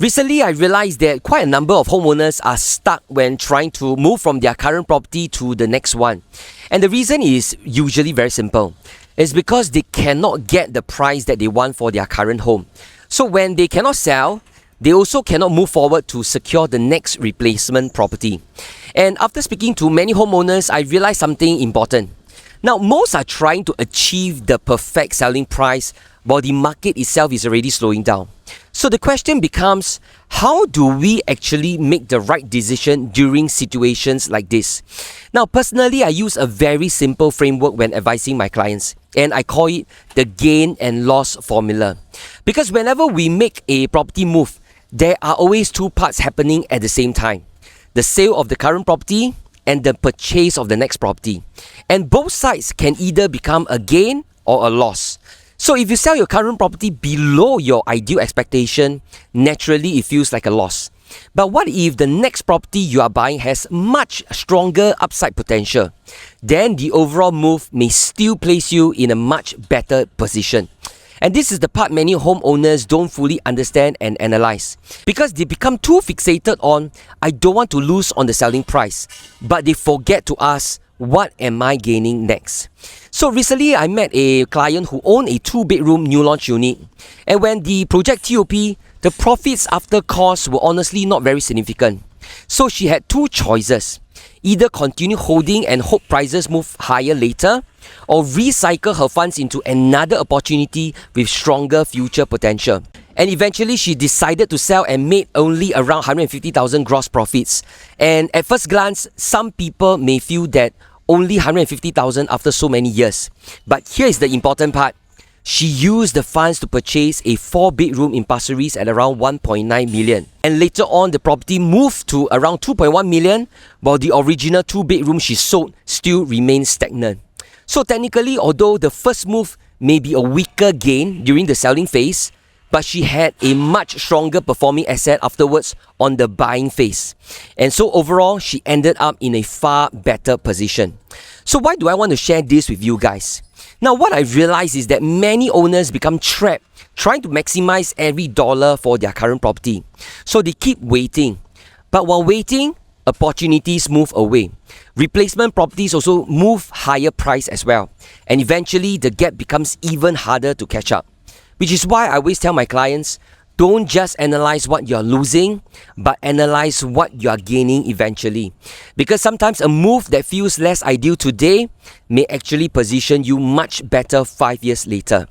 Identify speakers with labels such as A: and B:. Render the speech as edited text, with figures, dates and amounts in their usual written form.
A: Recently, I realized that quite a number of homeowners are stuck when trying to move from their current property to the next one. And the reason is usually very simple. It's because they cannot get the price that they want for their current home. So when they cannot sell, they also cannot move forward to secure the next replacement property. And after speaking to many homeowners, I realized something important. Now, most are trying to achieve the perfect selling price while the market itself is already slowing down. So the question becomes, how do we actually make the right decision during situations like this? Now, personally, I use a very simple framework when advising my clients, and I call it the gain and loss formula. Because whenever we make a property move, there are always two parts happening at the same time. The sale of the current property and the purchase of the next property. And both sides can either become a gain or a loss. So if you sell your current property below your ideal expectation, naturally it feels like a loss. But what if the next property you are buying has much stronger upside potential? Then the overall move may still place you in a much better position. And this is the part many homeowners don't fully understand and analyze. Because they become too fixated on, I don't want to lose on the selling price. But they forget to ask, what am I gaining next? So recently, I met a client who owned a 2-bedroom new launch unit. And when the project TOP, the profits after costs were honestly not very significant. So she had two choices. Either continue holding and hope prices move higher later, or recycle her funds into another opportunity with stronger future potential. And eventually, she decided to sell and made only around 150,000 gross profits. And at first glance, some people may feel that only 150,000 after so many years. But here is the important part. She used the funds to purchase a 4-bedroom in Pasir Ris at around 1.9 million. And later on, the property moved to around 2.1 million, while the original 2-bedroom she sold still remains stagnant. So technically, although the first move may be a weaker gain during the selling phase, but she had a much stronger performing asset afterwards on the buying phase. And so overall, she ended up in a far better position. So why do I want to share this with you guys? Now, what I realized is that many owners become trapped trying to maximize every dollar for their current property. So they keep waiting. But while waiting, opportunities move away. Replacement properties also move higher price as well. And eventually, the gap becomes even harder to catch up. Which is why I always tell my clients, don't just analyze what you're losing, but analyze what you're gaining eventually. Because sometimes a move that feels less ideal today may actually position you much better 5 years later.